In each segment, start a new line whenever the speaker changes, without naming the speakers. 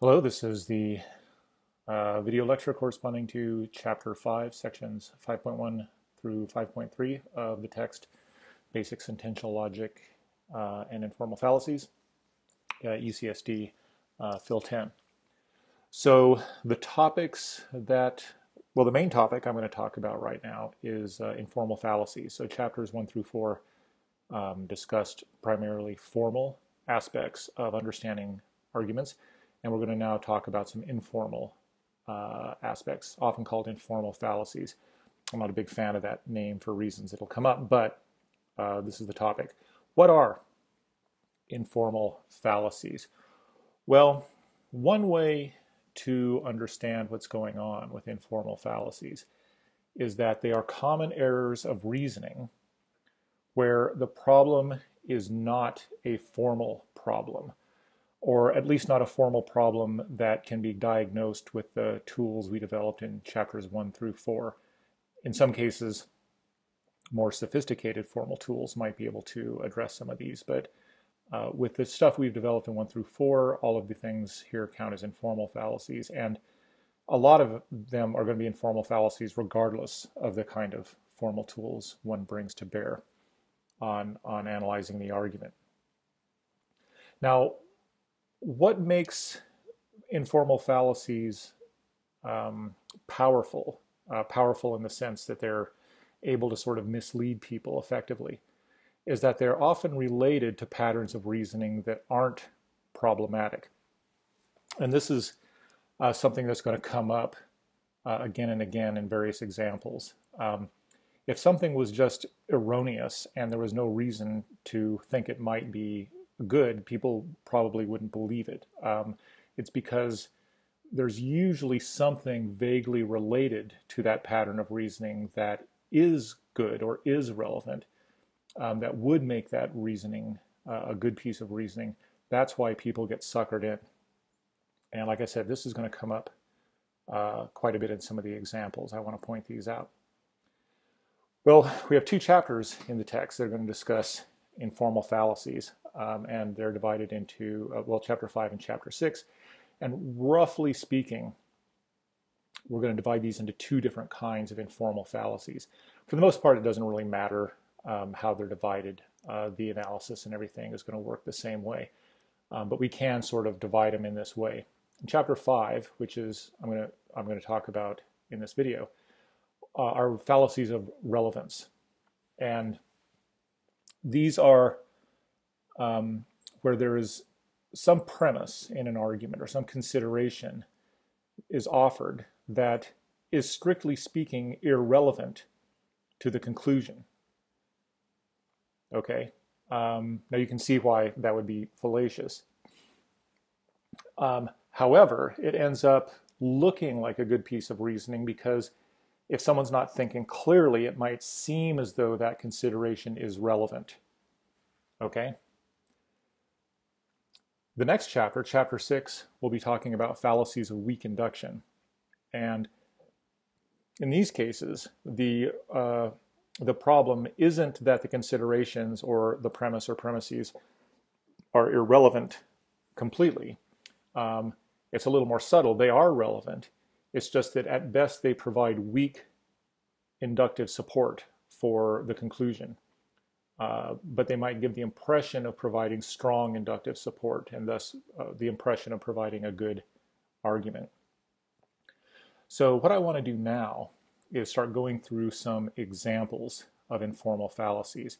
Hello, this is the video lecture corresponding to Chapter 5, Sections 5.1 through 5.3 of the text Basic Sentential Logic and Informal Fallacies, UCSD Phil 10. So the topics the main topic I'm going to talk about right now is informal fallacies. So chapters 1 through 4 discussed primarily formal aspects of understanding arguments. And we're going to now talk about some informal aspects, often called informal fallacies. I'm not a big fan of that name for reasons it'll come up, but this is the topic. What are informal fallacies? Well, one way to understand what's going on with informal fallacies is that they are common errors of reasoning where the problem is not a formal problem, or at least not a formal problem that can be diagnosed with the tools we developed in chapters 1 through 4. In some cases, more sophisticated formal tools might be able to address some of these, but with the stuff we've developed in 1 through 4, all of the things here count as informal fallacies, and a lot of them are going to be informal fallacies regardless of the kind of formal tools one brings to bear on analyzing the argument. Now, what makes informal fallacies powerful? Powerful in the sense that they're able to sort of mislead people effectively, is that they're often related to patterns of reasoning that aren't problematic. And this is something that's going to come up again and again in various examples. If something was just erroneous and there was no reason to think it might be good, people probably wouldn't believe it. It's because there's usually something vaguely related to that pattern of reasoning that is good or is relevant that would make that reasoning a good piece of reasoning. That's why people get suckered in. And like I said, this is going to come up quite a bit in some of the examples. I want to point these out. Well, we have two chapters in the text that are going to discuss informal fallacies, and they're divided into, chapter 5 and chapter 6. And roughly speaking, we're going to divide these into two different kinds of informal fallacies. For the most part, it doesn't really matter how they're divided. The analysis and everything is going to work the same way. But we can sort of divide them in this way. In chapter 5, which is I'm going to talk about in this video, are fallacies of relevance. And these are where there is some premise in an argument or some consideration is offered that is strictly speaking irrelevant to the conclusion. Okay, now you can see why that would be fallacious. However, it ends up looking like a good piece of reasoning because if someone's not thinking clearly, it might seem as though that consideration is relevant. Okay? The next chapter, chapter 6, we'll be talking about fallacies of weak induction. And in these cases, the problem isn't that the considerations or the premise or premises are irrelevant completely. It's a little more subtle. They are relevant. It's just that at best they provide weak inductive support for the conclusion. But they might give the impression of providing strong inductive support and thus the impression of providing a good argument. So what I want to do now is start going through some examples of informal fallacies.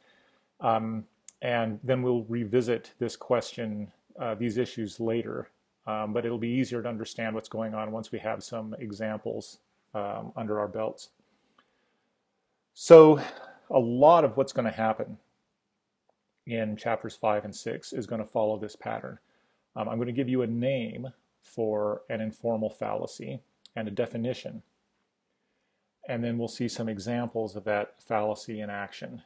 And then we'll revisit this question, these issues later. But it'll be easier to understand what's going on once we have some examples under our belts. So a lot of what's going to happen in chapters 5 and 6 is going to follow this pattern. I'm going to give you a name for an informal fallacy and a definition. And then we'll see some examples of that fallacy in action.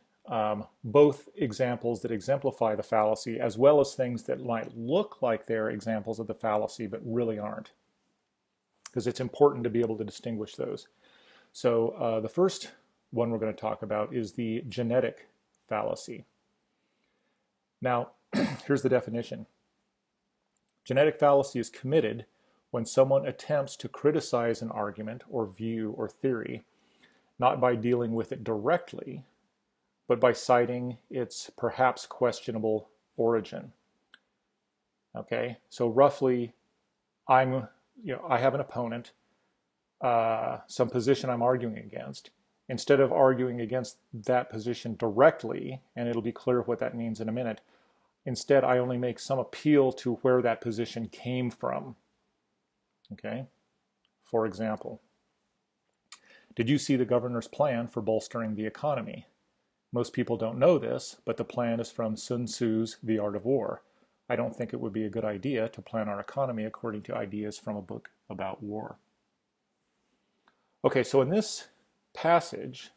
Both examples that exemplify the fallacy as well as things that might look like they're examples of the fallacy but really aren't. Because it's important to be able to distinguish those. So the first one we're going to talk about is the genetic fallacy. Now, here's the definition. Genetic fallacy is committed when someone attempts to criticize an argument or view or theory, not by dealing with it directly, but by citing its perhaps questionable origin. Okay, so roughly, I have an opponent, some position I'm arguing against. Instead of arguing against that position directly, and it'll be clear what that means in a minute, instead I only make some appeal to where that position came from. Okay, for example, did you see the governor's plan for bolstering the economy? Most people don't know this, but the plan is from Sun Tzu's The Art of War. I don't think it would be a good idea to plan our economy according to ideas from a book about war. Okay, so in this passage,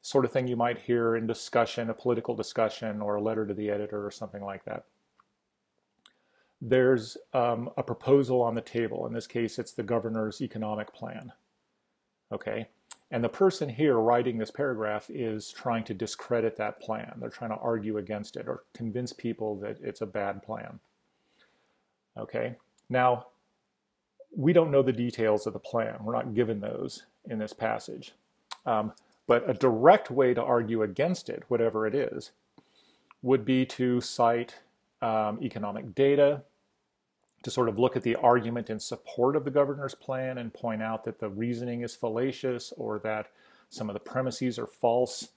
sort of thing you might hear in discussion, a political discussion, or a letter to the editor or something like that, there's a proposal on the table. In this case, it's the governor's economic plan. Okay, and the person here writing this paragraph is trying to discredit that plan. They're trying to argue against it or convince people that it's a bad plan. Okay, now we don't know the details of the plan. We're not given those in this passage. But a direct way to argue against it, whatever it is, would be to cite economic data, to sort of look at the argument in support of the governor's plan and point out that the reasoning is fallacious or that some of the premises are false.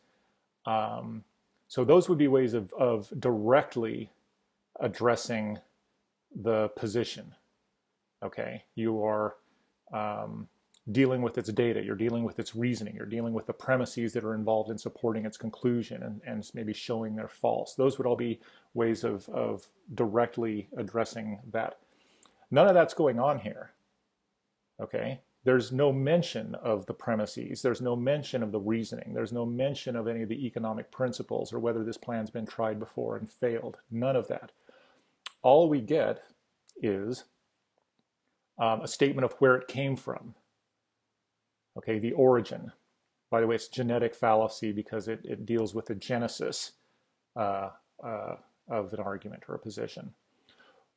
So those would be ways of directly addressing the position. Okay, you are dealing with its data, you're dealing with its reasoning, you're dealing with the premises that are involved in supporting its conclusion and maybe showing they're false. Those would all be ways of directly addressing that. None of that's going on here. Okay, there's no mention of the premises, there's no mention of the reasoning, there's no mention of any of the economic principles or whether this plan's been tried before and failed. None of that. All we get is a statement of where it came from. Okay, the origin. By the way, it's genetic fallacy because it deals with the genesis of an argument or a position.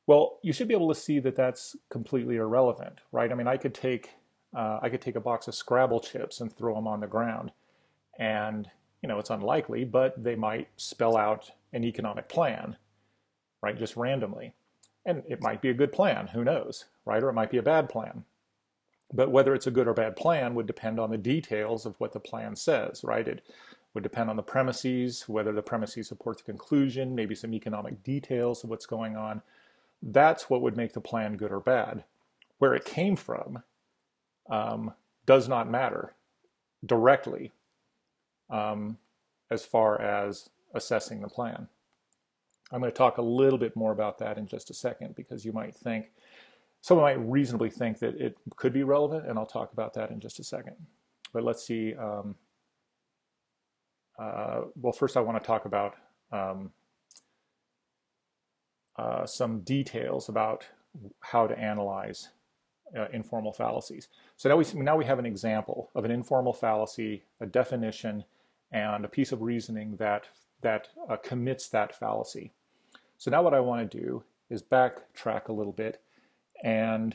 Well, you should be able to see that that's completely irrelevant, right? I mean, I could take a box of Scrabble chips and throw them on the ground, and it's unlikely, but they might spell out an economic plan, right? Just randomly, and it might be a good plan. Who knows, right? Or it might be a bad plan. But whether it's a good or bad plan would depend on the details of what the plan says, right? It would depend on the premises, whether the premises support the conclusion, maybe some economic details of what's going on. That's what would make the plan good or bad. Where it came from does not matter directly as far as assessing the plan. I'm going to talk a little bit more about that in just a second because you might think, someone might reasonably think that it could be relevant, and I'll talk about that in just a second. But let's see. Well, first I want to talk about some details about how to analyze informal fallacies. So now we have an example of an informal fallacy, a definition, and a piece of reasoning that commits that fallacy. So now what I want to do is backtrack a little bit and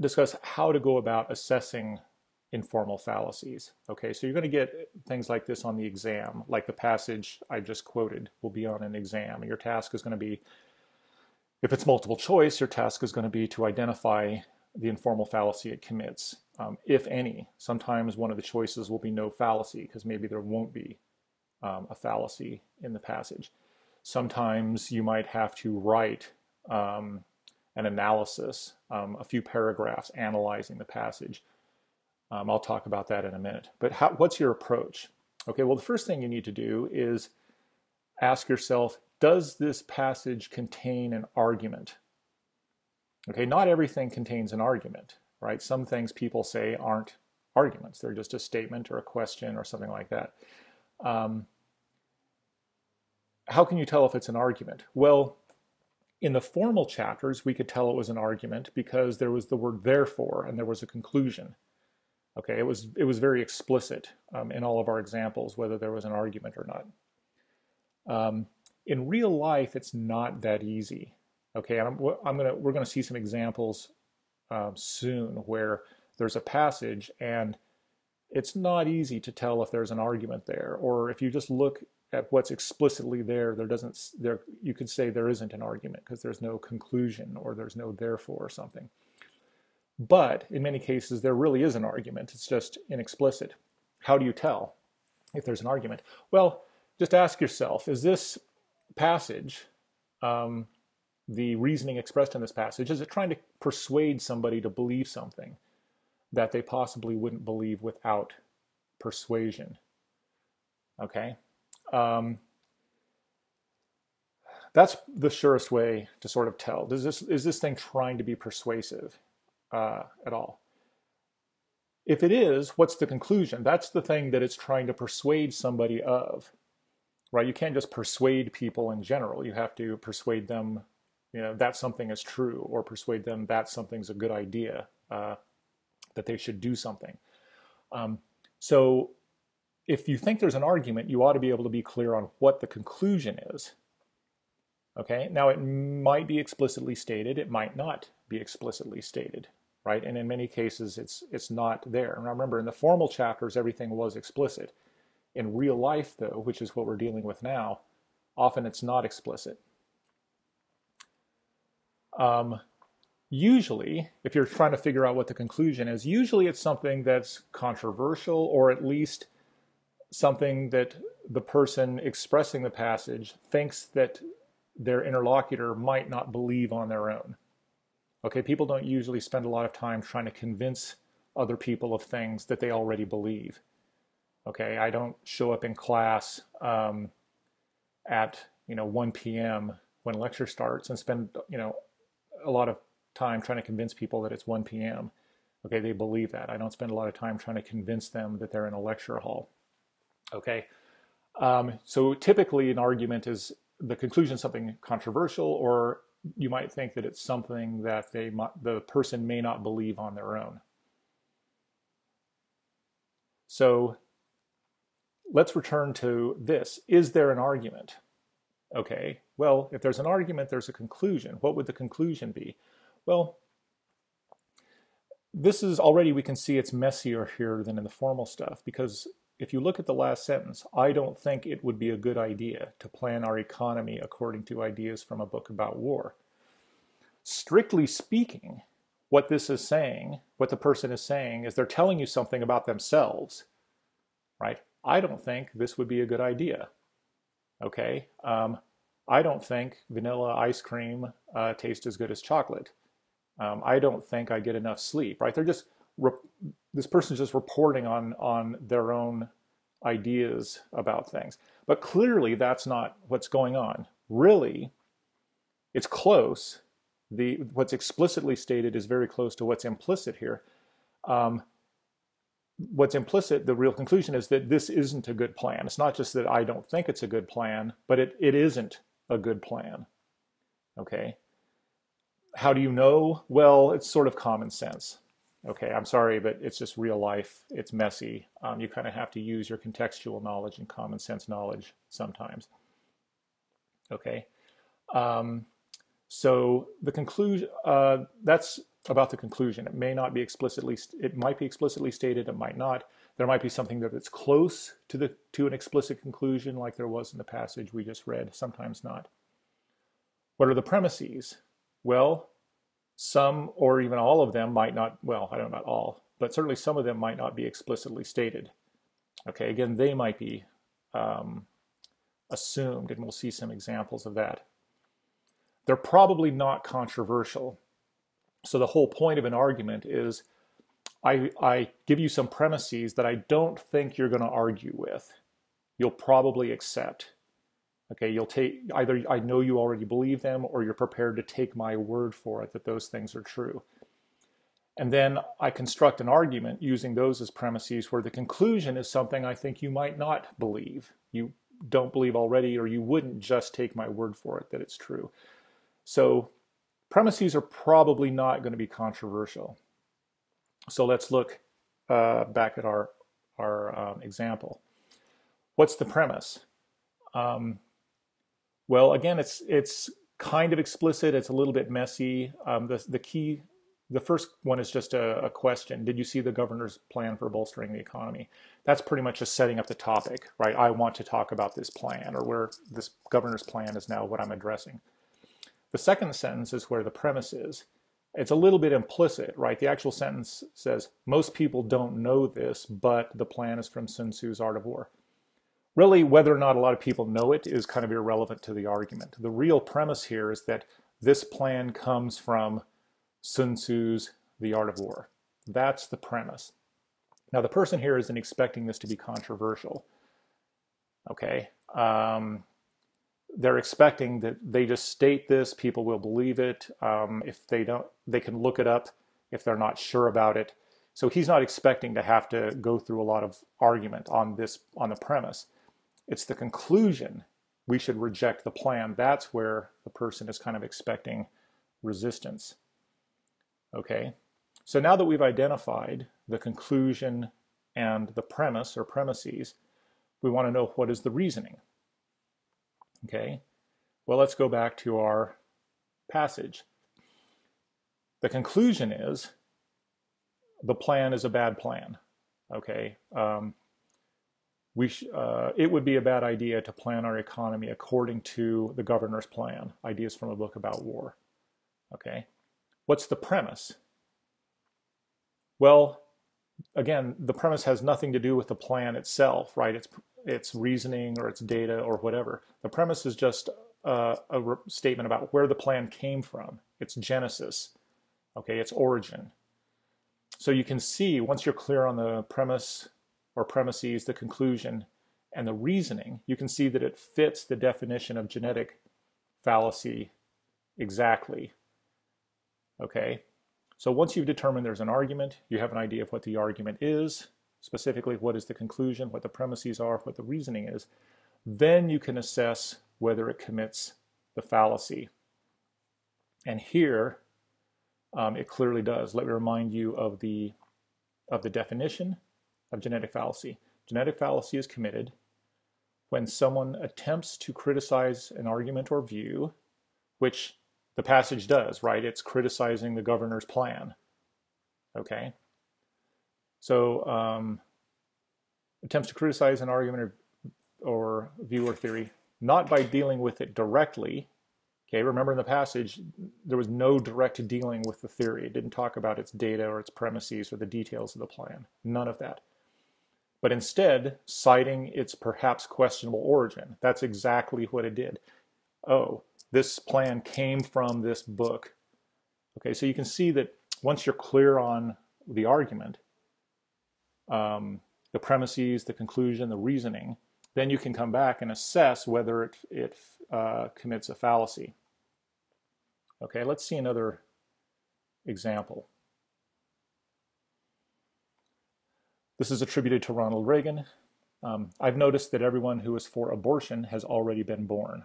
discuss how to go about assessing informal fallacies. Okay, so you're going to get things like this on the exam, like the passage I just quoted will be on an exam. And your task is going to be, if it's multiple choice, your task is going to be to identify the informal fallacy it commits, if any. Sometimes one of the choices will be no fallacy because maybe there won't be a fallacy in the passage. Sometimes you might have to write an analysis, a few paragraphs analyzing the passage. I'll talk about that in a minute. But what's your approach? Okay, well, the first thing you need to do is ask yourself, does this passage contain an argument? Okay, not everything contains an argument, right? Some things people say aren't arguments. They're just a statement or a question or something like that. How can you tell if it's an argument? Well, in the formal chapters, we could tell it was an argument because there was the word therefore and there was a conclusion. Okay, it was very explicit in all of our examples whether there was an argument or not. In real life, it's not that easy. Okay, and we're gonna see some examples soon where there's a passage and it's not easy to tell if there's an argument there, or if you just look at what's explicitly there, you could say there isn't an argument because there's no conclusion or there's no therefore or something. But in many cases, there really is an argument. It's just inexplicit. How do you tell if there's an argument? Well, just ask yourself, is this passage, the reasoning expressed in this passage, is it trying to persuade somebody to believe something that they possibly wouldn't believe without persuasion? Okay. That's the surest way to sort of tell. Is this thing trying to be persuasive at all? If it is, what's the conclusion? That's the thing that it's trying to persuade somebody of, right? You can't just persuade people in general. You have to persuade them, that something is true, or persuade them that something's a good idea, that they should do something. So if you think there's an argument, you ought to be able to be clear on what the conclusion is. Okay, now it might be explicitly stated, it might not be explicitly stated, right? And in many cases, it's not there. Now remember, in the formal chapters, everything was explicit. In real life, though, which is what we're dealing with now, often it's not explicit. Usually, if you're trying to figure out what the conclusion is, usually it's something that's controversial, or at least something that the person expressing the passage thinks that their interlocutor might not believe on their own. Okay, people don't usually spend a lot of time trying to convince other people of things that they already believe. Okay, I don't show up in class at 1 p.m. when lecture starts and spend a lot of time trying to convince people that it's 1 p.m. Okay, they believe that. I don't spend a lot of time trying to convince them that they're in a lecture hall. Okay, so typically an argument is the conclusion something controversial, or you might think that it's something that the person may not believe on their own. So let's return to this. Is there an argument? Okay, well, if there's an argument, there's a conclusion. What would the conclusion be? Well, this is already, we can see it's messier here than in the formal stuff, because if you look at the last sentence, I don't think it would be a good idea to plan our economy according to ideas from a book about war. Strictly speaking, what this is saying, what the person is saying, is they're telling you something about themselves, right? I don't think this would be a good idea. Okay, I don't think vanilla ice cream tastes as good as chocolate. I don't think I get enough sleep, right? They're just, this person's just reporting on their own ideas about things. But clearly that's not what's going on. Really, it's close. What's explicitly stated is very close to what's implicit here. What's implicit, the real conclusion is that this isn't a good plan. It's not just that I don't think it's a good plan, but it isn't a good plan. Okay. How do you know? Well, it's sort of common sense. Okay, I'm sorry, but it's just real life. It's messy. You kind of have to use your contextual knowledge and common sense knowledge sometimes. Okay. So the conclusion, that's about the conclusion. It may not be explicitly, it might be explicitly stated, it might not. There might be something that's close to an explicit conclusion, like there was in the passage we just read, sometimes not. What are the premises? Well, some or even all of them might not, well, I don't know about all, but certainly some of them might not be explicitly stated. Okay, again, they might be assumed, and we'll see some examples of that. They're probably not controversial. So the whole point of an argument is I give you some premises that I don't think you're going to argue with. You'll probably accept. Okay, you'll take, either I know you already believe them, or you're prepared to take my word for it that those things are true. And then I construct an argument using those as premises where the conclusion is something I think you might not believe. You don't believe already, or you wouldn't just take my word for it that it's true. So premises are probably not going to be controversial. So let's look back at our example. What's the premise? Well, again, it's kind of explicit. It's a little bit messy. The first one is just a question. Did you see the governor's plan for bolstering the economy? That's pretty much just setting up the topic, right? I want to talk about this plan, or where this governor's plan is now what I'm addressing. The second sentence is where the premise is. It's a little bit implicit, right? The actual sentence says, most people don't know this, but the plan is from Sun Tzu's Art of War. Really, whether or not a lot of people know it is kind of irrelevant to the argument. The real premise here is that this plan comes from Sun Tzu's The Art of War. That's the premise. Now, the person here isn't expecting this to be controversial. Okay? They're expecting that they just state this, people will believe it. If they don't, they can look it up if they're not sure about it. So he's not expecting to have to go through a lot of argument on the premise. It's the conclusion. We should reject the plan. That's where the person is kind of expecting resistance. Okay, so now that we've identified the conclusion and the premise or premises, we want to know what is the reasoning. Okay, well, let's go back to our passage. The conclusion is the plan is a bad plan. Okay, it would be a bad idea to plan our economy according to the governor's plan, Ideas from a Book About War. Okay, what's the premise? Well, again, the premise has nothing to do with the plan itself, right? It's reasoning or it's data or whatever. The premise is just a statement about where the plan came from, its genesis, okay, its origin. So you can see, once you're clear on the premise or premises, the conclusion, and the reasoning, you can see that it fits the definition of genetic fallacy exactly. Okay, so once you've determined there's an argument, you have an idea of what the argument is, specifically what is the conclusion, what the premises are, what the reasoning is, then you can assess whether it commits the fallacy. And here, it clearly does. Let me remind you of the definition of genetic fallacy. Genetic fallacy is committed when someone attempts to criticize an argument or view, which the passage does, right? It's criticizing the governor's plan. Okay? So, attempts to criticize an argument or view or theory, not by dealing with it directly. Okay, remember in the passage, there was no direct dealing with the theory. It didn't talk about its data or its premises or the details of the plan. None of that. But instead, citing its perhaps questionable origin. That's exactly what it did. Oh, this plan came from this book. Okay, so you can see that once you're clear on the argument, the premises, the conclusion, the reasoning, then you can come back and assess whether it commits a fallacy. Okay, let's see another example. This is attributed to Ronald Reagan. I've noticed that everyone who is for abortion has already been born.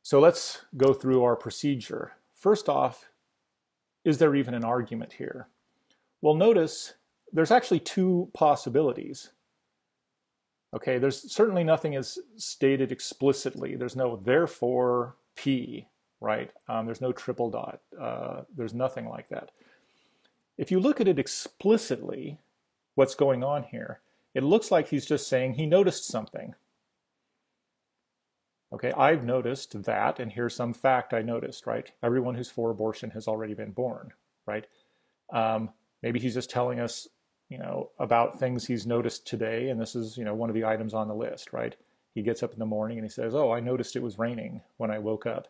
So let's go through our procedure. First off, is there even an argument here? Well, notice there's actually two possibilities. Okay, there's certainly nothing is stated explicitly. There's no therefore P, right? There's no triple dot. There's nothing like that. If you look at it explicitly, what's going on here, it looks like he's just saying he noticed something. Okay, I've noticed that, and here's some fact I noticed, right? Everyone who's for abortion has already been born, right? Maybe he's just telling us, about things he's noticed today, and this is, one of the items on the list, right? He gets up in the morning and he says, oh, I noticed it was raining when I woke up.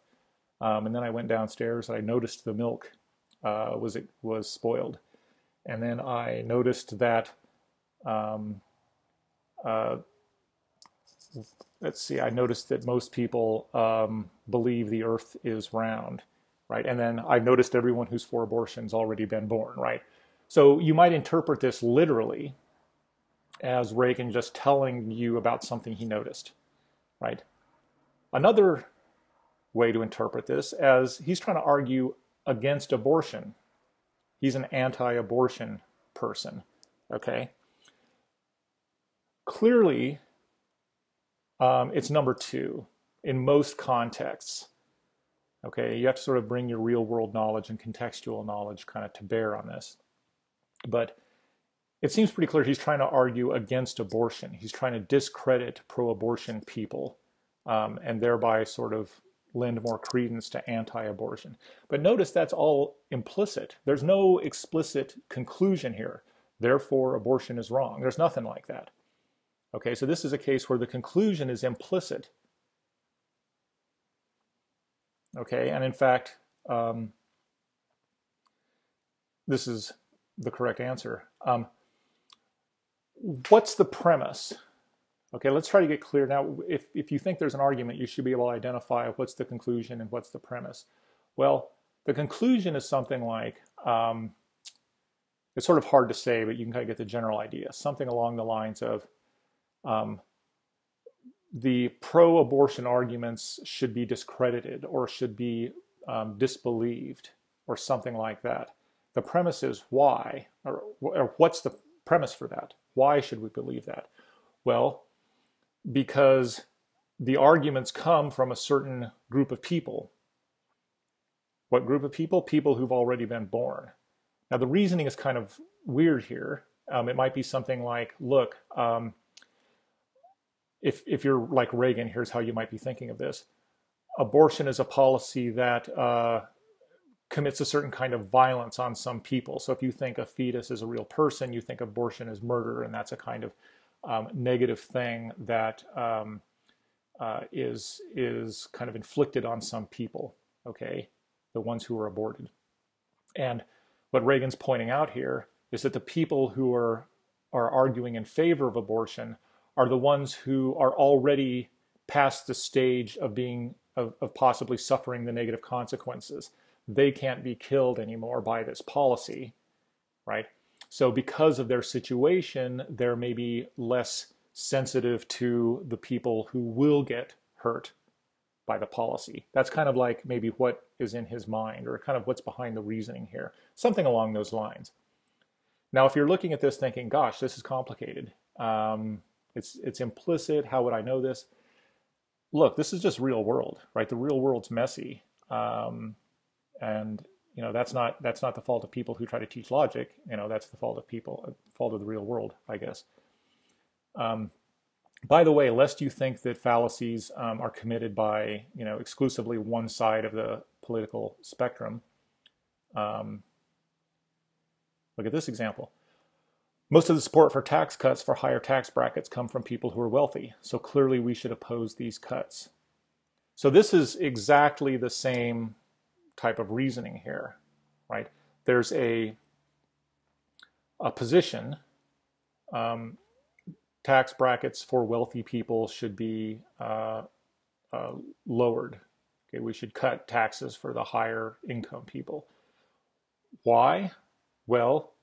And then I went downstairs and I noticed the milk was spoiled. And then I noticed that, let's see, I noticed that most people believe the earth is round, right? And then I noticed everyone who's for abortion's already been born, right? So you might interpret this literally as Reagan just telling you about something he noticed, right? Another way to interpret this as he's trying to argue against abortion. He's an anti-abortion person, okay? Clearly, it's number two. in most contexts. Okay, you have to sort of bring your real world knowledge and contextual knowledge kind of to bear on this. But it seems pretty clear he's trying to argue against abortion. He's trying to discredit pro-abortion people and thereby sort of lend more credence to anti-abortion. But notice that's all implicit. There's no explicit conclusion here. Therefore, abortion is wrong. There's nothing like that. Okay, so this is a case where the conclusion is implicit. Okay, and in fact, this is the correct answer. What's the premise? Okay, let's try to get clear. Now, if you think there's an argument, you should be able to identify what's the conclusion and what's the premise. Well, the conclusion is something like, it's sort of hard to say, but you can kind of get the general idea. Something along the lines of, the pro-abortion arguments should be discredited or should be disbelieved or something like that. The premise is why, or what's the premise for that? Why should we believe that? Well, because the arguments come from a certain group of people. What group of people? People who've already been born. Now, the reasoning is kind of weird here. It might be something like, look, if you're like Reagan, here's how you might be thinking of this. Abortion is a policy that commits a certain kind of violence on some people. So if you think a fetus is a real person, you think abortion is murder, and that's a kind of negative thing that is kind of inflicted on some people, okay, the ones who are aborted. And what Reagan's pointing out here is that the people who are arguing in favor of abortion are the ones who are already past the stage of being of possibly suffering the negative consequences. They can't be killed anymore by this policy, right? So because of their situation, they're maybe less sensitive to the people who will get hurt by the policy. That's kind of like maybe what is in his mind, or kind of what's behind the reasoning here. Something along those lines. Now, if you're looking at this thinking, gosh, this is complicated. It's implicit. How would I know this? Look, this is just real world, right? The real world's messy. And you know, that's not the fault of people who try to teach logic. You know, that's the fault of people, fault of the real world, I guess. By the way, lest you think that fallacies are committed by, you know, exclusively one side of the political spectrum, look at this example. Most of the support for tax cuts for higher tax brackets come from people who are wealthy. So clearly we should oppose these cuts. So this is exactly the same type of reasoning here, right? There's a position, tax brackets for wealthy people should be lowered. Okay, we should cut taxes for the higher income people. Why? Well,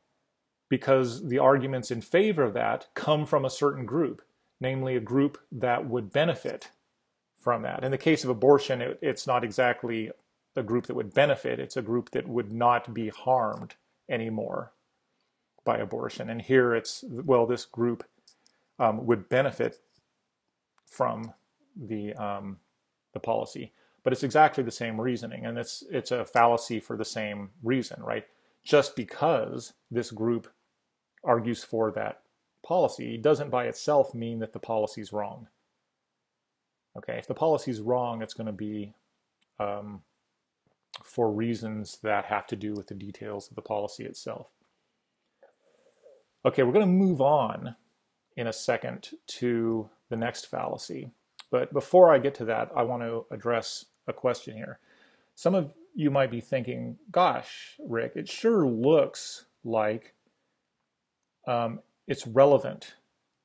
because the arguments in favor of that come from a certain group, namely a group that would benefit from that. In the case of abortion, it's not exactly a group that would benefit, it's a group that would not be harmed anymore by abortion. And here it's, well, this group would benefit from the policy. But it's exactly the same reasoning, and it's a fallacy for the same reason, right? Just because this group argues for that policy doesn't by itself mean that the policy is wrong. Okay, if the policy is wrong, it's going to be for reasons that have to do with the details of the policy itself. Okay, we're going to move on in a second to the next fallacy. But before I get to that, I want to address a question here. Some of you might be thinking, gosh, Rick, it sure looks like it's relevant.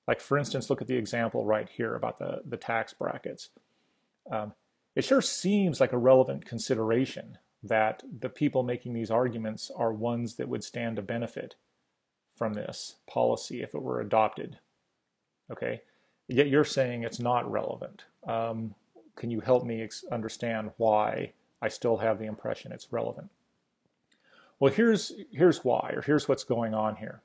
Like, for instance, look at the example right here about the tax brackets. It sure seems like a relevant consideration that the people making these arguments are ones that would stand to benefit from this policy if it were adopted. Okay, yet you're saying it's not relevant. Can you help me understand why I still have the impression it's relevant? Well, here's why, or here's what's going on here.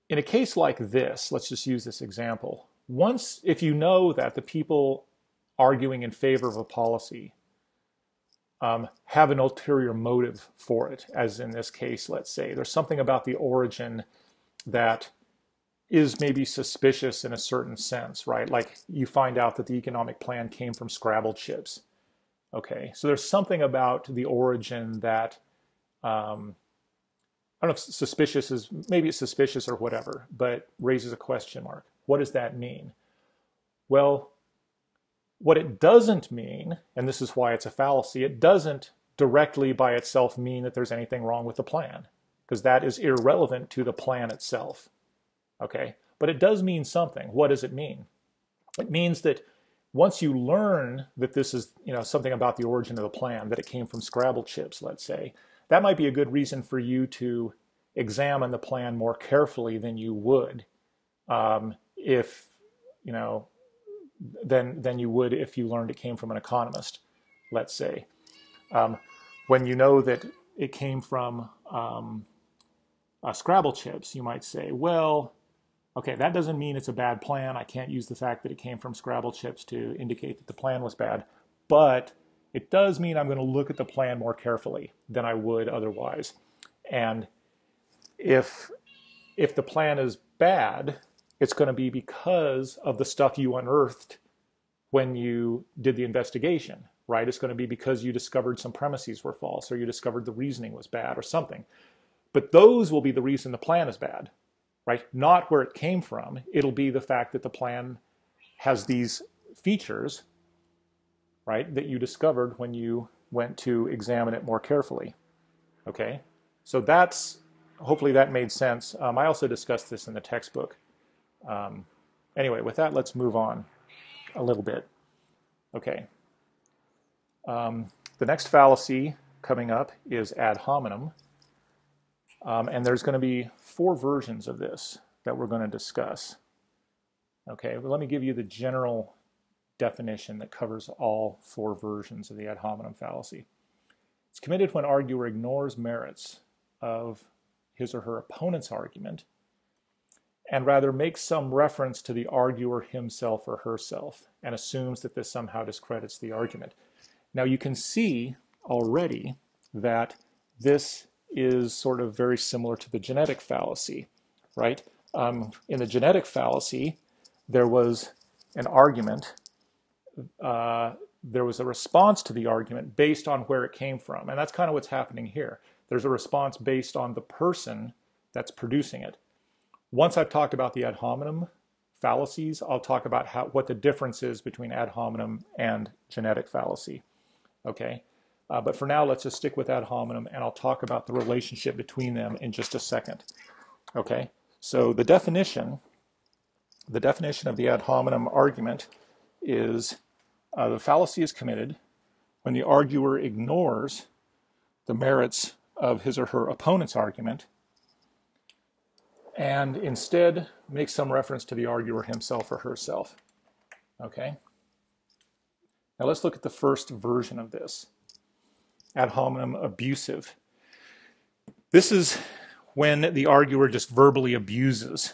In a case like this, let's just use this example. if you know that the people arguing in favor of a policy have an ulterior motive for it, as in this case, let's say, there's something about the origin that is maybe suspicious in a certain sense, right? Like you find out that the economic plan came from Scrabble chips. Okay, so there's something about the origin that, I don't know if suspicious is, maybe it's suspicious or whatever, but raises a question mark. What does that mean? Well, what it doesn't mean, and this is why it's a fallacy, it doesn't directly by itself mean that there's anything wrong with the plan, because that is irrelevant to the plan itself. Okay, but it does mean something. What does it mean? It means that once you learn that this is, something about the origin of the plan, that it came from Scrabble chips, let's say, that might be a good reason for you to examine the plan more carefully than you would if, than you would if you learned it came from an economist, let's say. When you know that it came from Scrabble chips, you might say, well, okay, that doesn't mean it's a bad plan. I can't use the fact that it came from Scrabble chips to indicate that the plan was bad. But it does mean I'm going to look at the plan more carefully than I would otherwise. And if the plan is bad, it's going to be because of the stuff you unearthed when you did the investigation, right? It's going to be because you discovered some premises were false, or you discovered the reasoning was bad or something. But those will be the reason the plan is bad. Right? Not where it came from. It'll be the fact that the plan has these features, right, that you discovered when you went to examine it more carefully. Okay? So hopefully that made sense. I also discussed this in the textbook. Anyway, with that, let's move on a little bit. Okay. The next fallacy coming up is ad hominem. And there's going to be 4 versions of this that we're going to discuss. Okay, well, let me give you the general definition that covers all 4 versions of the ad hominem fallacy. It's committed when arguer ignores merits of his or her opponent's argument and rather makes some reference to the arguer himself or herself and assumes that this somehow discredits the argument. Now you can see already that this is sort of very similar to the genetic fallacy, right? In the genetic fallacy, there was an argument, there was a response to the argument based on where it came from. And that's kind of what's happening here. There's a response based on the person that's producing it. Once I've talked about the ad hominem fallacies, I'll talk about what the difference is between ad hominem and genetic fallacy. Okay? But for now, let's just stick with ad hominem, and I'll talk about the relationship between them in just a second. Okay? So the definition of the ad hominem argument is the fallacy is committed when the arguer ignores the merits of his or her opponent's argument and instead makes some reference to the arguer himself or herself. Okay? Now let's look at the first version of this. Ad hominem abusive. This is when the arguer just verbally abuses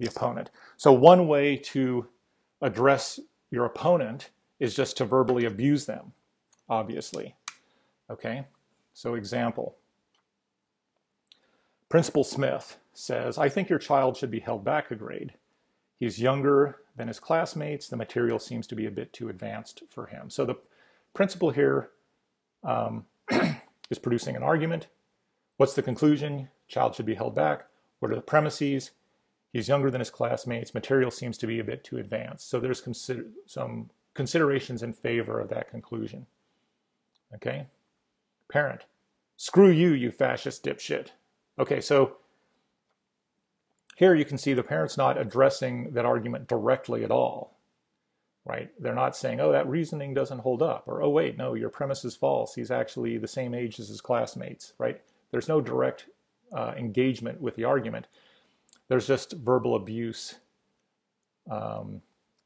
the opponent. So one way to address your opponent is just to verbally abuse them, obviously. Okay? So example. Principal Smith says, I think your child should be held back a grade. He's younger than his classmates. The material seems to be a bit too advanced for him. So the principal here is producing an argument. What's the conclusion? Child should be held back. What are the premises? He's younger than his classmates. Material seems to be a bit too advanced. So there's some considerations in favor of that conclusion. Okay? Parent, screw you, you fascist dipshit. Okay, so here you can see the parent's not addressing that argument directly at all. Right? They're not saying, oh, that reasoning doesn't hold up, or, oh, wait, no, your premise is false. He's actually the same age as his classmates, right? There's no direct engagement with the argument. There's just verbal abuse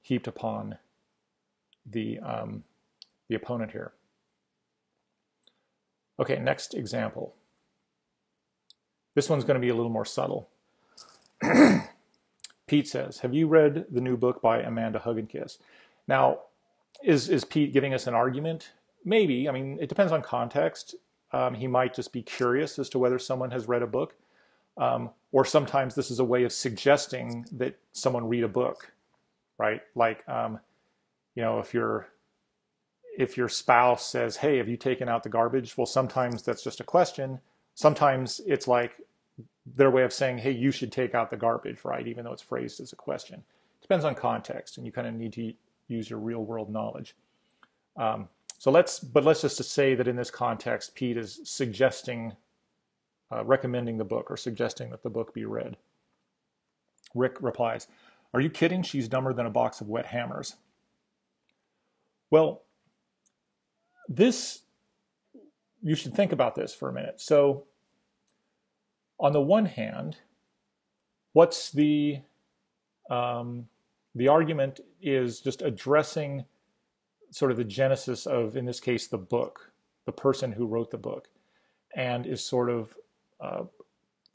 heaped upon the opponent here. Okay, next example. This one's going to be a little more subtle. Pete says, have you read the new book by Amanda Hugginkiss? Now, is Pete giving us an argument? Maybe. I mean, it depends on context. He might just be curious as to whether someone has read a book. Or sometimes this is a way of suggesting that someone read a book, right? Like, you know, if your spouse says, hey, have you taken out the garbage? Well, sometimes that's just a question. Sometimes it's like their way of saying, hey, you should take out the garbage, right? Even though it's phrased as a question. Depends on context, and you kind of need to use your real world knowledge. So let's just say that in this context, Pete is suggesting, recommending the book or suggesting that the book be read. Rick replies, are you kidding? She's dumber than a box of wet hammers. Well, you should think about this for a minute. So on the one hand, what's the argument is just addressing sort of the genesis of, in this case, the book, the person who wrote the book, and is sort of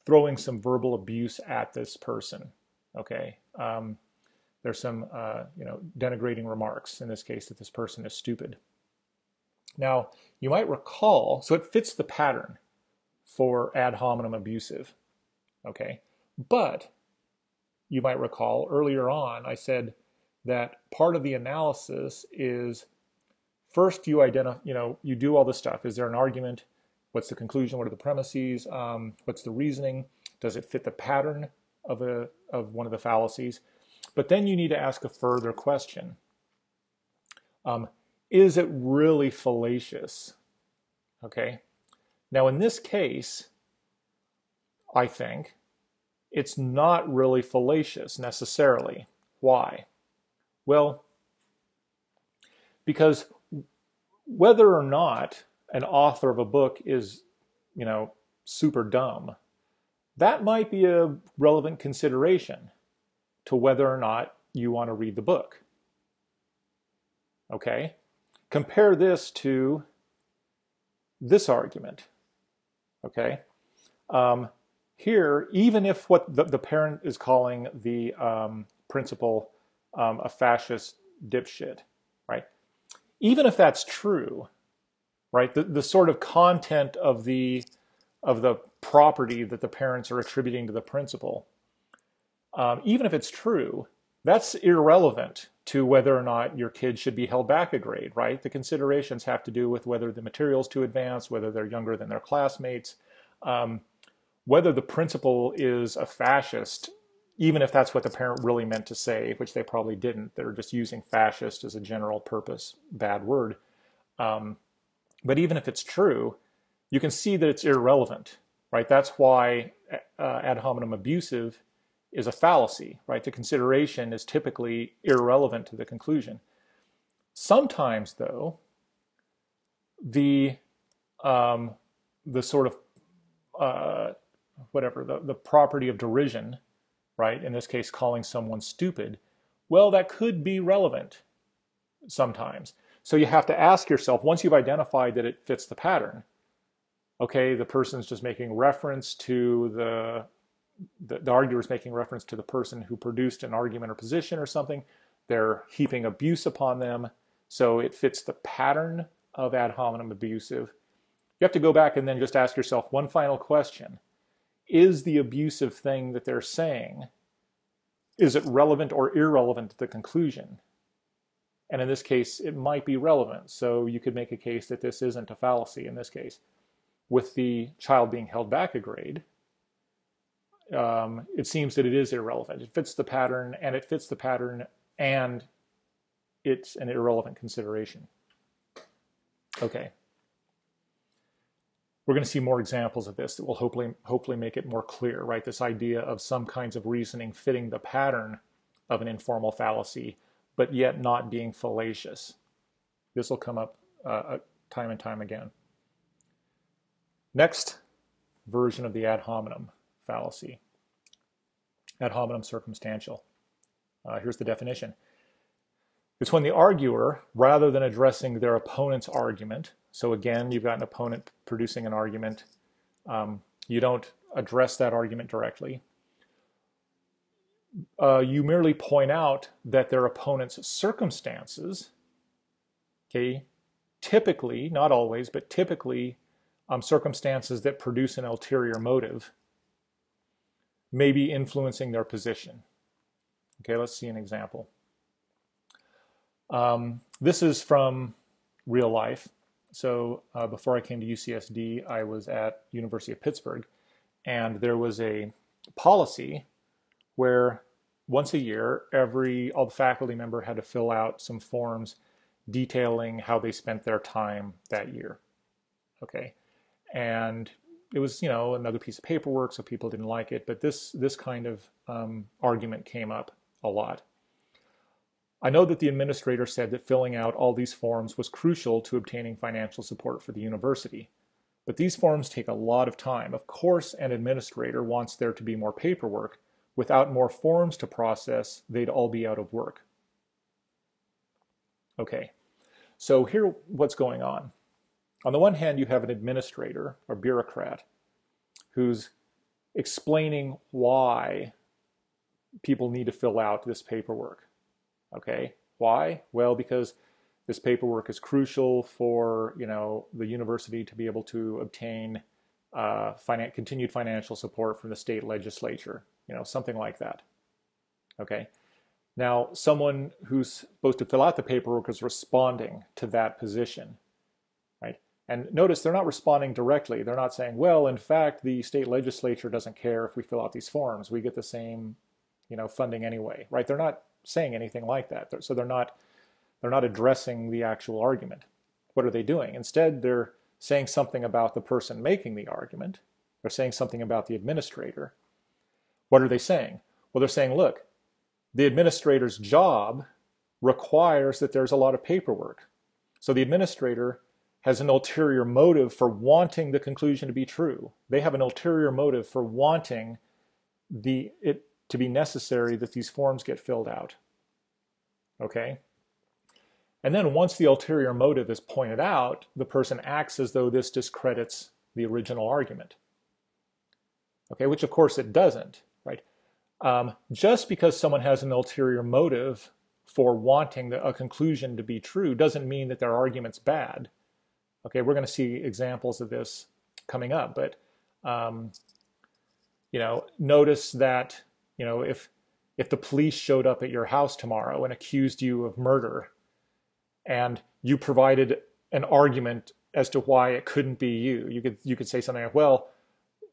throwing some verbal abuse at this person. Okay, there's some denigrating remarks, in this case, that this person is stupid. Now, you might recall, so it fits the pattern for ad hominem abusive, okay? But you might recall earlier on, I said that part of the analysis is first you identify, you do all this stuff. Is there an argument? What's the conclusion? What are the premises? What's the reasoning? Does it fit the pattern of one of the fallacies? But then you need to ask a further question. Is it really fallacious? Okay. Now, in this case, I think it's not really fallacious necessarily. Why? Well, because whether or not an author of a book is, super dumb, that might be a relevant consideration to whether or not you want to read the book. Okay? Compare this to this argument. Okay? Here, even if what the parent is calling the principal a fascist dipshit, right? Even if that's true, right? The sort of content of the property that the parents are attributing to the principal, even if it's true, that's irrelevant to whether or not your kid should be held back a grade, right? The considerations have to do with whether the material's too advanced, whether they're younger than their classmates, whether the principal is a fascist, even if that's what the parent really meant to say, which they probably didn't. They're just using fascist as a general purpose, bad word. But even if it's true, you can see that it's irrelevant, right? That's why ad hominem abusive is a fallacy, right? The consideration is typically irrelevant to the conclusion. Sometimes, though, the sort of the property of derision, right? In this case, calling someone stupid, well, that could be relevant sometimes. So you have to ask yourself, once you've identified that it fits the pattern, okay, the person's just making reference to the arguer is making reference to the person who produced an argument or position or something. They're heaping abuse upon them. So it fits the pattern of ad hominem abusive. You have to go back and then just ask yourself one final question. Is the abusive thing that they're saying, is it relevant or irrelevant to the conclusion? And in this case, it might be relevant. So you could make a case that this isn't a fallacy in this case. With the child being held back a grade, it seems that it is irrelevant. It fits the pattern, and it's an irrelevant consideration. Okay. We're going to see more examples of this that will hopefully make it more clear, right? This idea of some kinds of reasoning fitting the pattern of an informal fallacy, but yet not being fallacious. This will come up time and time again. Next version of the ad hominem fallacy. Ad hominem circumstantial. Here's the definition. It's when the arguer, rather than addressing their opponent's argument, so again, you've got an opponent producing an argument, you don't address that argument directly. You merely point out that their opponent's circumstances, okay, typically, not always, but typically, circumstances that produce an ulterior motive may be influencing their position. Okay, let's see an example. This is from real life. So before I came to UCSD, I was at University of Pittsburgh, and there was a policy where once a year, all the faculty member had to fill out some forms detailing how they spent their time that year. Okay, and it was, another piece of paperwork, so people didn't like it. But this kind of argument came up a lot. I know that the administrator said that filling out all these forms was crucial to obtaining financial support for the university. But these forms take a lot of time. Of course, an administrator wants there to be more paperwork. Without more forms to process, they'd all be out of work. Okay, so here what's going on. On the one hand, you have an administrator or bureaucrat who's explaining why people need to fill out this paperwork. Okay, why? Well, because this paperwork is crucial for, the university to be able to obtain continued financial support from the state legislature, something like that. Okay, now someone who's supposed to fill out the paperwork is responding to that position, right? And notice they're not responding directly. They're not saying, well, in fact, the state legislature doesn't care if we fill out these forms. We get the same, funding anyway, right? They're not saying anything like that. So they're not addressing the actual argument. What are they doing? Instead, they're saying something about the person making the argument. They're saying something about the administrator. What are they saying? Well, they're saying, look, the administrator's job requires that there's a lot of paperwork. So the administrator has an ulterior motive for wanting the conclusion to be true. They have an ulterior motive for wanting it to be necessary that these forms get filled out. Okay? And then once the ulterior motive is pointed out, the person acts as though this discredits the original argument. Okay, which of course it doesn't, right? Just because someone has an ulterior motive for wanting a conclusion to be true doesn't mean that their argument's bad. Okay, we're going to see examples of this coming up, but notice that if the police showed up at your house tomorrow and accused you of murder, and you provided an argument as to why it couldn't be you could say something like, well,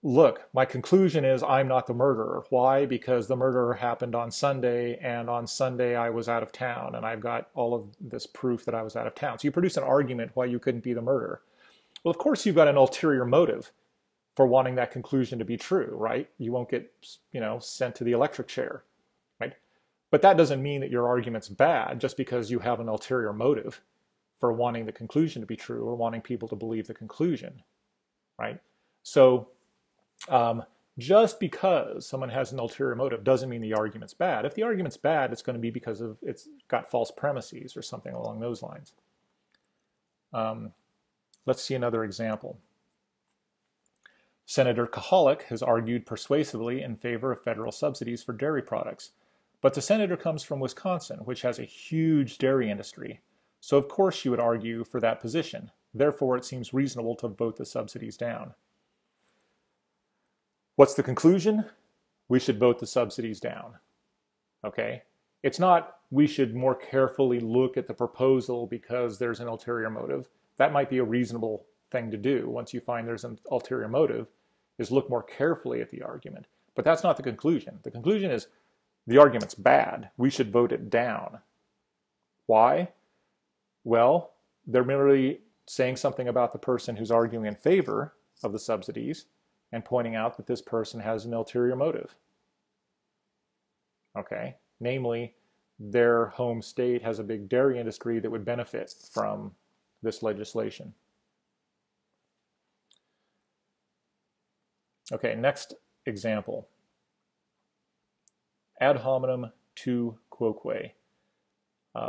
look, my conclusion is I'm not the murderer. Why? Because the murder happened on Sunday, and on Sunday I was out of town, and I've got all of this proof that I was out of town. So you produce an argument why you couldn't be the murderer. Well, of course you've got an ulterior motive for wanting that conclusion to be true, right? You won't get, sent to the electric chair, right? But that doesn't mean that your argument's bad just because you have an ulterior motive for wanting the conclusion to be true or wanting people to believe the conclusion, right? So just because someone has an ulterior motive doesn't mean the argument's bad. If the argument's bad, it's going to be because it's got false premises or something along those lines. Let's see another example. Senator Kahalik has argued persuasively in favor of federal subsidies for dairy products, but the senator comes from Wisconsin, which has a huge dairy industry. So of course she would argue for that position. Therefore, it seems reasonable to vote the subsidies down. What's the conclusion? We should vote the subsidies down. Okay? It's not we should more carefully look at the proposal because there's an ulterior motive. That might be a reasonable thing to do once you find there's an ulterior motive, is look more carefully at the argument. But that's not the conclusion. The conclusion is the argument's bad. We should vote it down. Why? Well, they're merely saying something about the person who's arguing in favor of the subsidies and pointing out that this person has an ulterior motive. Okay? Namely, their home state has a big dairy industry that would benefit from this legislation. Okay, next example. Ad hominem tu quoque.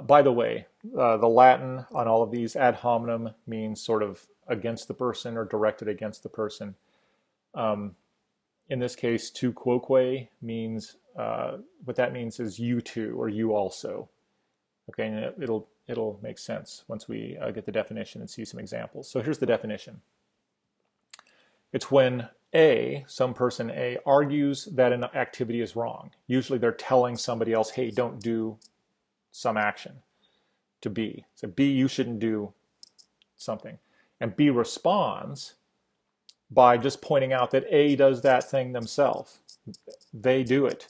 By the way, the Latin on all of these, ad hominem means sort of against the person or directed against the person. In this case, tu quoque means what that means is you too, or you also. Okay, and it'll make sense once we get the definition and see some examples. So here's the definition. It's when some person A, argues that an activity is wrong. Usually they're telling somebody else, hey, don't do some action, to B. So B, you shouldn't do something. And B responds by just pointing out that A does that thing themselves. They do it,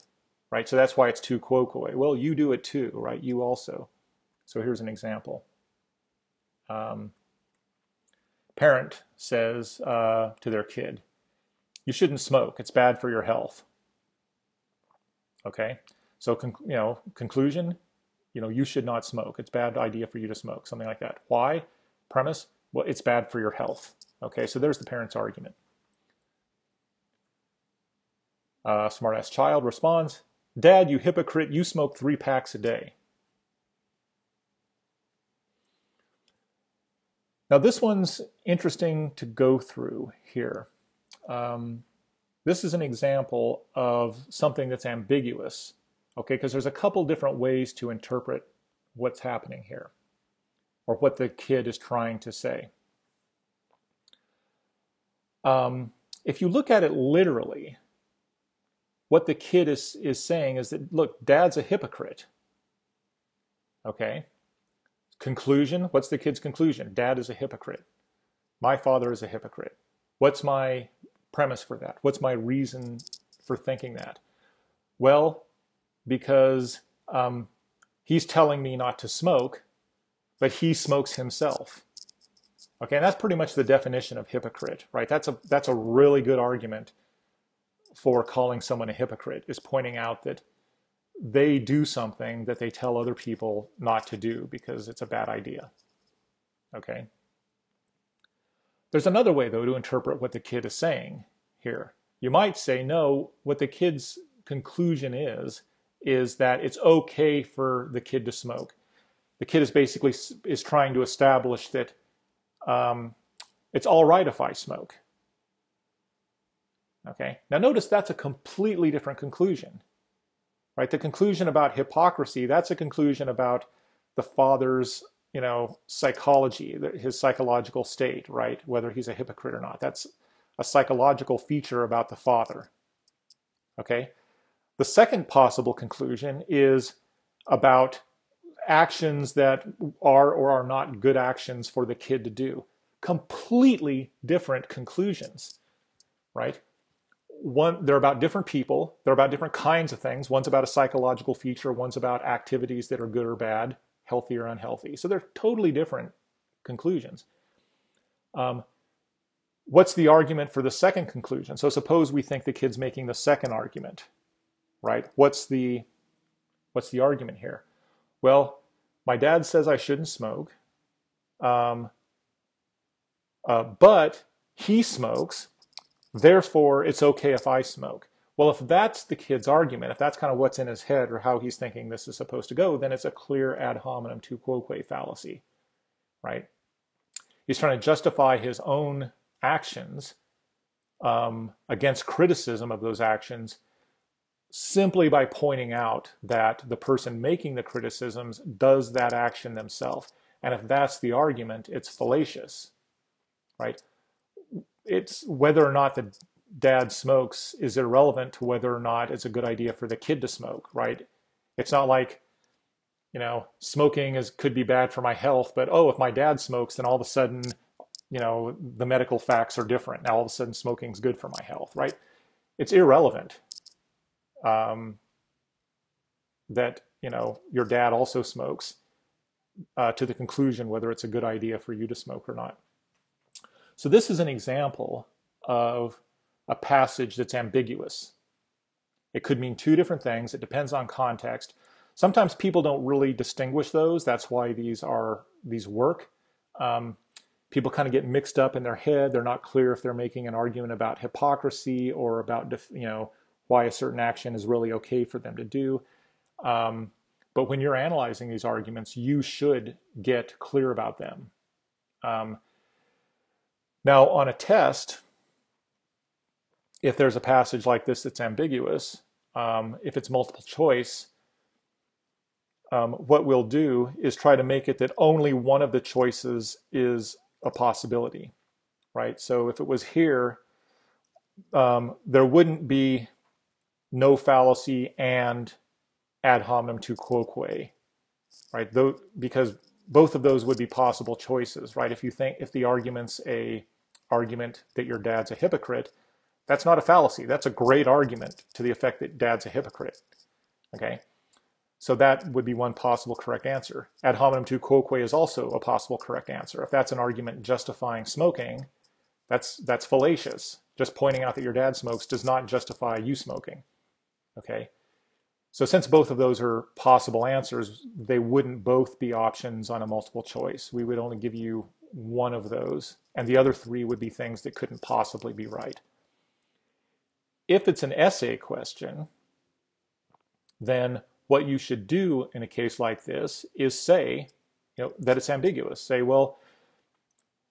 right? So that's why it's tu quoque. Well, you do it too, right? You also. So here's an example. Parent says to their kid, you shouldn't smoke. It's bad for your health. Okay? So, conclusion, you should not smoke. It's a bad idea for you to smoke, something like that. Why? Premise, well, it's bad for your health. Okay, so there's the parent's argument. Smart-ass child responds, Dad, you hypocrite, you smoke 3 packs a day. Now this one's interesting to go through here. This is an example of something that's ambiguous, okay, because there's a couple different ways to interpret what's happening here, or what the kid is trying to say. If you look at it literally, what the kid is saying is that, look, Dad's a hypocrite. Okay? Conclusion, what's the kid's conclusion? Dad is a hypocrite. My father is a hypocrite. What's my premise for that? What's my reason for thinking that? Well, because he's telling me not to smoke, but he smokes himself. Okay, and that's pretty much the definition of hypocrite, right? That's a really good argument for calling someone a hypocrite, is pointing out that they do something that they tell other people not to do because it's a bad idea. Okay? There's another way, though, to interpret what the kid is saying here. You might say, no, what the kid's conclusion is that it's okay for the kid to smoke. The kid is basically trying to establish that it's all right if I smoke. Okay? Now notice that's a completely different conclusion. Right? The conclusion about hypocrisy, that's a conclusion about the father's, psychology, his psychological state, right? Whether he's a hypocrite or not. That's a psychological feature about the father. Okay? The second possible conclusion is about actions that are or are not good actions for the kid to do. Completely different conclusions, right? They're about different people. They're about different kinds of things. One's about a psychological feature. One's about activities that are good or bad, healthy or unhealthy. So they're totally different conclusions. What's the argument for the second conclusion? So suppose we think the kid's making the second argument, right? What's the argument here? Well, my dad says I shouldn't smoke, but he smokes. Therefore, it's okay if I smoke. Well, if that's the kid's argument, if that's kind of what's in his head or how he's thinking this is supposed to go, then it's a clear ad hominem tu quoque fallacy, right? He's trying to justify his own actions against criticism of those actions simply by pointing out that the person making the criticisms does that action themselves. And if that's the argument, it's fallacious, right? It's whether or not the dad smokes is irrelevant to whether or not it's a good idea for the kid to smoke, right? It's not like, smoking could be bad for my health, but if my dad smokes, then all of a sudden, the medical facts are different. Now all of a sudden smoking's good for my health, right? It's irrelevant that, your dad also smokes to the conclusion whether it's a good idea for you to smoke or not. So this is an example of a passage that's ambiguous. It could mean two different things. It depends on context. Sometimes people don't really distinguish those. That's why these work. People kind of get mixed up in their head. They're not clear if they're making an argument about hypocrisy or about why a certain action is really okay for them to do. But when you're analyzing these arguments, you should get clear about them. Now, on a test, if there's a passage like this that's ambiguous, if it's multiple choice, what we'll do is try to make it that only one of the choices is a possibility, right? So if it was here, there wouldn't be no fallacy and ad hominem tu quoque, right? Because both of those would be possible choices, right? If the argument's a argument that your dad's a hypocrite, that's not a fallacy. That's a great argument to the effect that dad's a hypocrite, okay? So that would be one possible correct answer. Ad hominem tu quoque is also a possible correct answer. If that's an argument justifying smoking, that's fallacious. Just pointing out that your dad smokes does not justify you smoking, okay? So since both of those are possible answers, they wouldn't both be options on a multiple choice. We would only give you one of those, and the other three would be things that couldn't possibly be right. If it's an essay question, then what you should do in a case like this is say, that it's ambiguous. Say, well,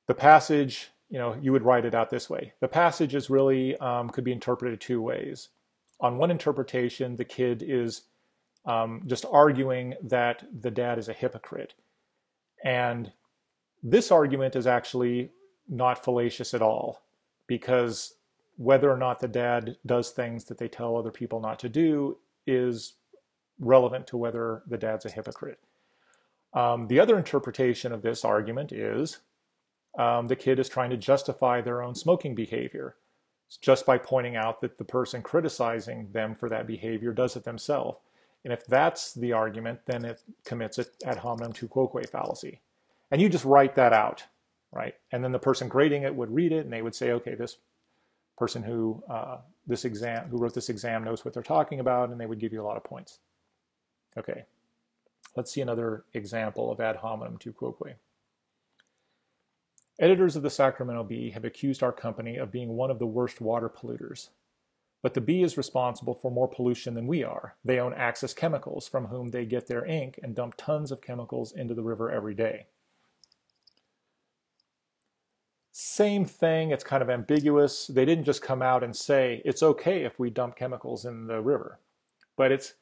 the passage, you would write it out this way. The passage is really, could be interpreted two ways. On one interpretation, the kid is just arguing that the dad is a hypocrite. And this argument is actually not fallacious at all, because whether or not the dad does things that they tell other people not to do is relevant to whether the dad's a hypocrite. The other interpretation of this argument is the kid is trying to justify their own smoking behavior just by pointing out that the person criticizing them for that behavior does it themselves. And if that's the argument, then it commits an ad hominem tu quoque fallacy. And you just write that out, right? And then the person grading it would read it, and they would say, okay, this person who wrote this exam knows what they're talking about, and they would give you a lot of points. Okay, let's see another example of ad hominem tu quoque. Editors of the Sacramento Bee have accused our company of being one of the worst water polluters. But the Bee is responsible for more pollution than we are. They own Axis Chemicals, from whom they get their ink and dump tons of chemicals into the river every day. Same thing, it's kind of ambiguous. They didn't just come out and say, it's okay if we dump chemicals in the river. But it's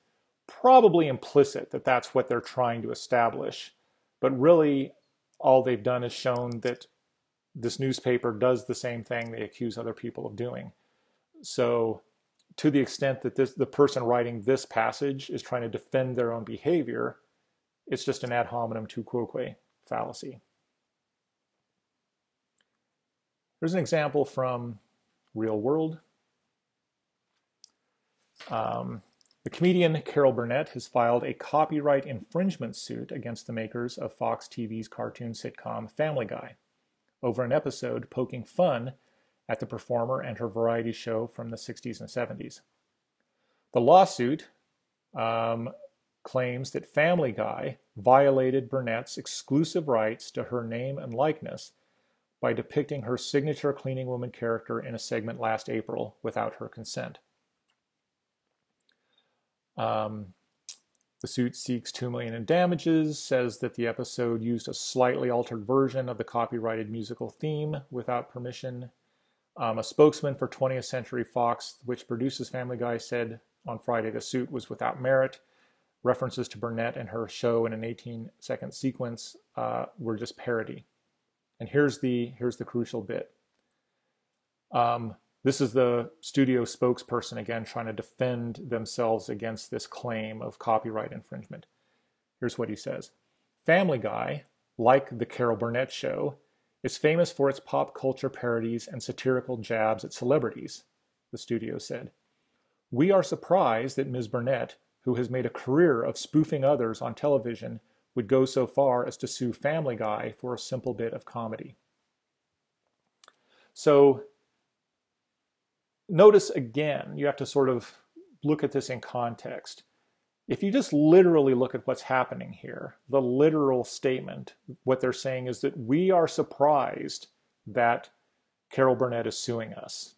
probably implicit that that's what they're trying to establish. But really, all they've done is shown that this newspaper does the same thing they accuse other people of doing. So to the extent that the person writing this passage is trying to defend their own behavior, it's just an ad hominem tu quoque fallacy. Here's an example from real world. The comedian Carol Burnett has filed a copyright infringement suit against the makers of Fox TV's cartoon sitcom Family Guy over an episode poking fun at the performer and her variety show from the 60s and 70s. The lawsuit claims that Family Guy violated Burnett's exclusive rights to her name and likeness by depicting her signature cleaning woman character in a segment last April without her consent. The suit seeks $2 million in damages, says that the episode used a slightly altered version of the copyrighted musical theme without permission. A spokesman for 20th Century Fox, which produces Family Guy, said on Friday the suit was without merit. References to Burnett and her show in an 18-second sequence were just parody. And here's the crucial bit. This is the studio spokesperson again trying to defend themselves against this claim of copyright infringement. Here's what he says. Family Guy, like the Carol Burnett Show, is famous for its pop culture parodies and satirical jabs at celebrities, the studio said. We are surprised that Ms. Burnett, who has made a career of spoofing others on television, would go so far as to sue Family Guy for a simple bit of comedy. So notice again, you have to sort of look at this in context. If you just literally look at what's happening here, the literal statement, what they're saying is that we are surprised that Carol Burnett is suing us.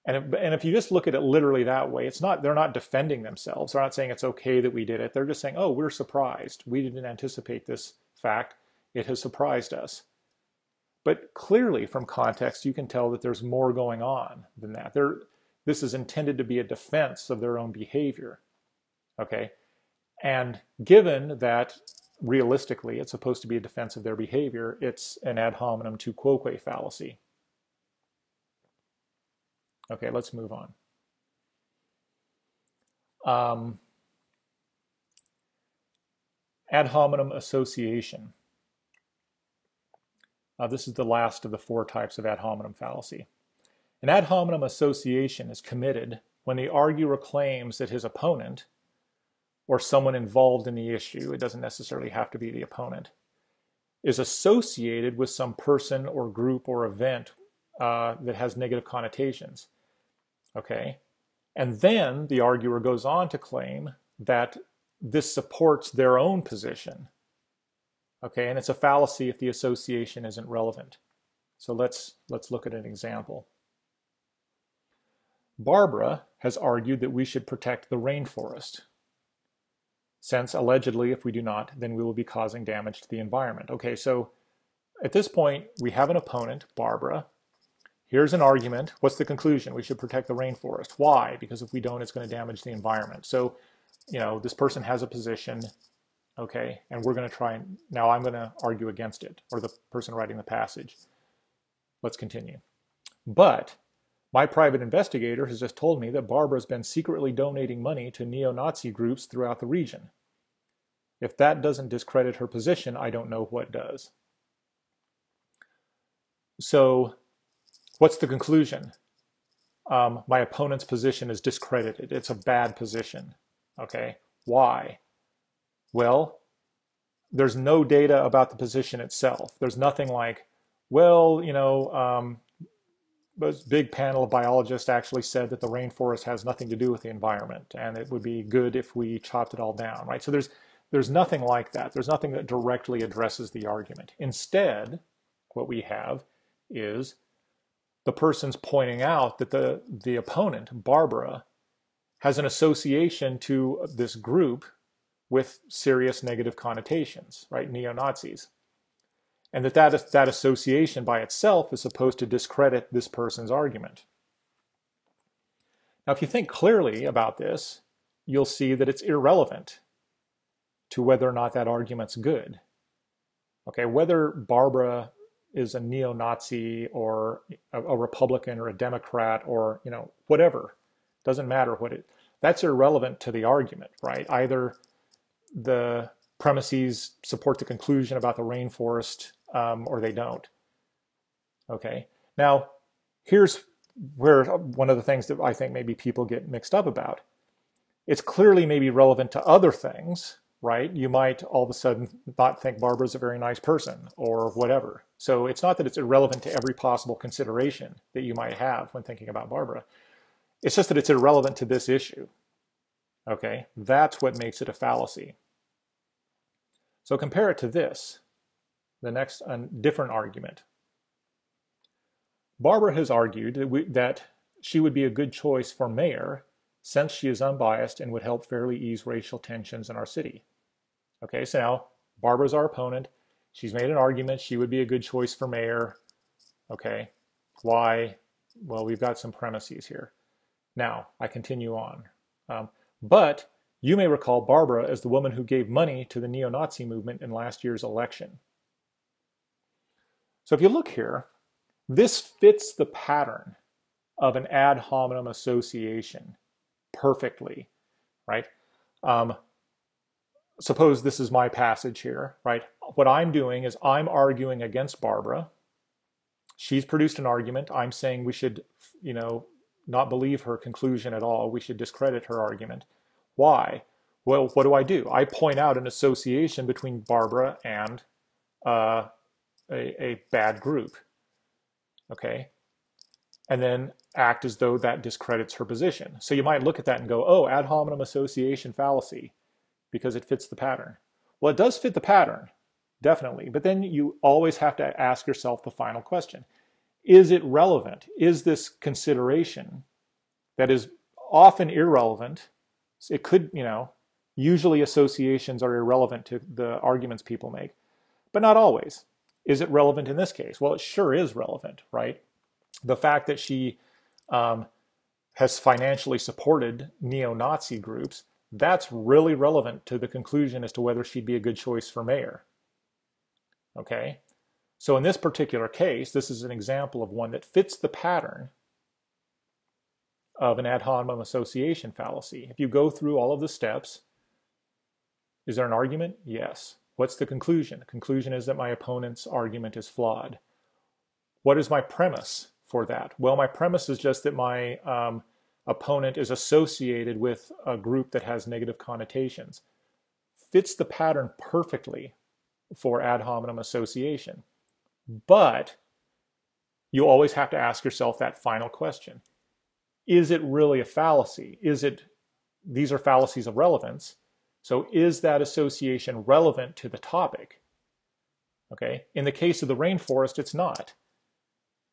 And if you just look at it literally that way, they're not defending themselves. They're not saying it's okay that we did it. They're just saying, oh, we're surprised. We didn't anticipate this fact. It has surprised us. But clearly from context, you can tell that there's more going on than that. This is intended to be a defense of their own behavior, okay? And given that realistically it's supposed to be a defense of their behavior, it's an ad hominem tu quoque fallacy. Okay, let's move on. Ad hominem association. This is the last of the 4 types of ad hominem fallacy. An ad hominem association is committed when the arguer claims that his opponent, or someone involved in the issue, it doesn't necessarily have to be the opponent, is associated with some person or group or event that has negative connotations. Okay? And then the arguer goes on to claim that this supports their own position. Okay, and it's a fallacy if the association isn't relevant. So let's look at an example. Barbara has argued that we should protect the rainforest, since allegedly if we do not, then we will be causing damage to the environment. Okay, so at this point we have an opponent, Barbara. Here's an argument. What's the conclusion? We should protect the rainforest. Why? Because if we don't, it's going to damage the environment. So, you know, this person has a position, okay, and we're going to try and, now I'm going to argue against it, or the person writing the passage. Let's continue. But my private investigator has just told me that Barbara's been secretly donating money to neo-Nazi groups throughout the region. If that doesn't discredit her position, I don't know what does. So, what's the conclusion? My opponent's position is discredited. It's a bad position. Okay, why? Well, there's no data about the position itself. There's nothing like, well, you know, this big panel of biologists actually said that the rainforest has nothing to do with the environment, and it would be good if we chopped it all down, right? So there's nothing like that. There's nothing that directly addresses the argument. Instead, what we have is the person's pointing out that the opponent, Barbara, has an association to this group with serious negative connotations, right? Neo-Nazis. And that association by itself is supposed to discredit this person's argument. Now, if you think clearly about this, you'll see that it's irrelevant to whether or not that argument's good. Okay, whether Barbara is a neo-Nazi or a Republican or a Democrat or, you know, whatever, doesn't matter what it, that's irrelevant to the argument, right? Either the premises support the conclusion about the rainforest or they don't. Okay, now here's where one of the things that I think maybe people get mixed up about. It's clearly maybe relevant to other things, right? You might all of a sudden not think Barbara's a very nice person or whatever. So it's not that it's irrelevant to every possible consideration that you might have when thinking about Barbara. It's just that it's irrelevant to this issue. Okay, that's what makes it a fallacy. So compare it to this, the next different argument. Barbara has argued that she would be a good choice for mayor since she is unbiased and would help fairly ease racial tensions in our city. Okay, so now Barbara's our opponent. She's made an argument she would be a good choice for mayor. Okay, why? Well, we've got some premises here. Now, I continue on. But you may recall Barbara as the woman who gave money to the neo-Nazi movement in last year's election. So if you look here, this fits the pattern of an ad hominem association perfectly, right? Suppose this is my passage here, right? What I'm doing is I'm arguing against Barbara. She's produced an argument. I'm saying we should, you know, not believe her conclusion at all. We should discredit her argument. Why? Well, what do? I point out an association between Barbara and a bad group, okay? And then act as though that discredits her position. So you might look at that and go, oh, ad hominem association fallacy, because it fits the pattern. Well, it does fit the pattern, definitely, but then you always have to ask yourself the final question. Is it relevant? Is this consideration that is often irrelevant? It could, you know, usually associations are irrelevant to the arguments people make, but not always. Is it relevant in this case? Well, it sure is relevant, right? The fact that she has financially supported neo-Nazi groups, that's really relevant to the conclusion as to whether she'd be a good choice for mayor. Okay? So in this particular case, this is an example of one that fits the pattern of an ad hominem association fallacy. If you go through all of the steps, is there an argument? Yes. What's the conclusion? The conclusion is that my opponent's argument is flawed. What is my premise for that? Well, my premise is just that my opponent is associated with a group that has negative connotations. Fits the pattern perfectly for ad hominem association. But you always have to ask yourself that final question. Is it really a fallacy? These are fallacies of relevance. So is that association relevant to the topic? Okay. In the case of the rainforest, it's not.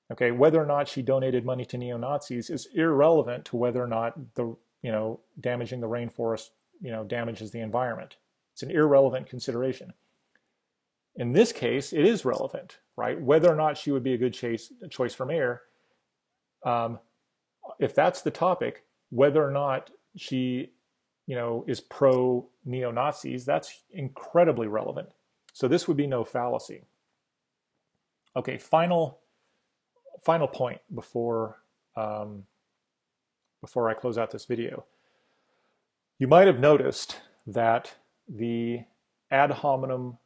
Okay. Whether or not she donated money to neo-Nazis is irrelevant to whether or not damaging the rainforest, damages the environment. It's an irrelevant consideration. In this case, it is relevant, right? Whether or not she would be a good choice for mayor, if that's the topic, whether or not she, is pro neo-Nazis, that's incredibly relevant. So this would be no fallacy. Okay, final point before I close out this video. You might have noticed that the ad hominem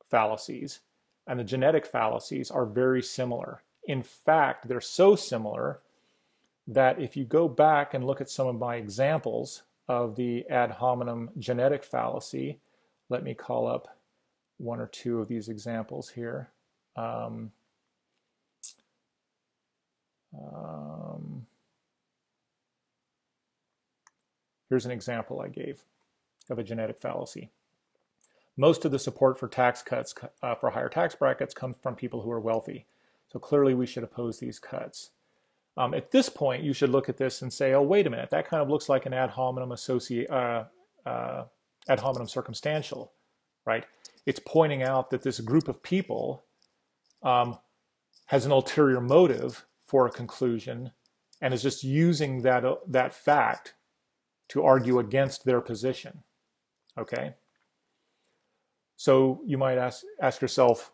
fallacies and the genetic fallacies are very similar. In fact, they're so similar that if you go back and look at some of my examples of the ad hominem genetic fallacy, let me call up one or two of these examples here. Here's an example I gave of a genetic fallacy. Most of the support for tax cuts for higher tax brackets comes from people who are wealthy. So clearly we should oppose these cuts. At this point, you should look at this and say, oh, wait a minute, that kind of looks like an ad hominem circumstantial, right? It's pointing out that this group of people has an ulterior motive for a conclusion and is just using that fact to argue against their position, okay? So you might ask yourself,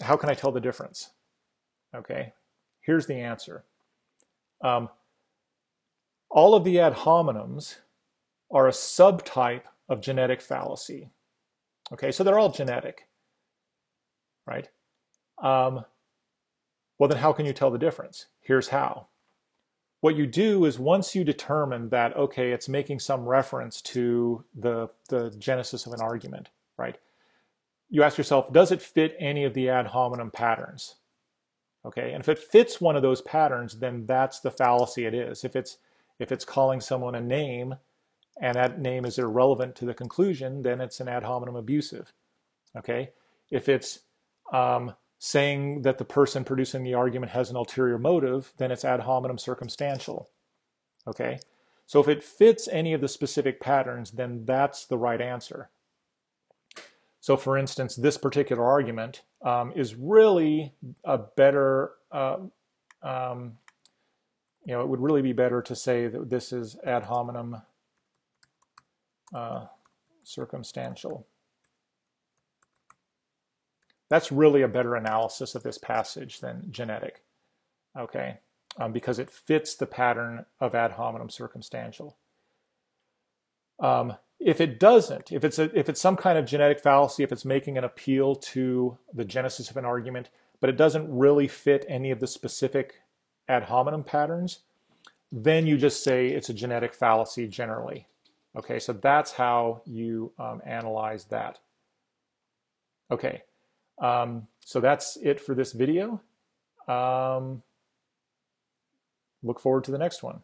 how can I tell the difference? Okay, here's the answer. All of the ad hominems are a subtype of genetic fallacy. Okay, so they're all genetic, right? Well, then how can you tell the difference? Here's how. What you do is once you determine that, okay, it's making some reference to the genesis of an argument, right? You ask yourself, does it fit any of the ad hominem patterns? Okay, and if it fits one of those patterns, then that's the fallacy it is. If it's calling someone a name and that name is irrelevant to the conclusion, then it's an ad hominem abusive. Okay, if it's saying that the person producing the argument has an ulterior motive, then it's ad hominem circumstantial. Okay, so if it fits any of the specific patterns, then that's the right answer. So for instance, this particular argument is really a better, it would really be better to say that this is ad hominem circumstantial. That's really a better analysis of this passage than genetic, okay? Because it fits the pattern of ad hominem circumstantial. If it doesn't, if it's some kind of genetic fallacy, if it's making an appeal to the genesis of an argument, but it doesn't really fit any of the specific ad hominem patterns, then you just say it's a genetic fallacy generally. Okay, so that's how you analyze that. Okay, so that's it for this video. Look forward to the next one.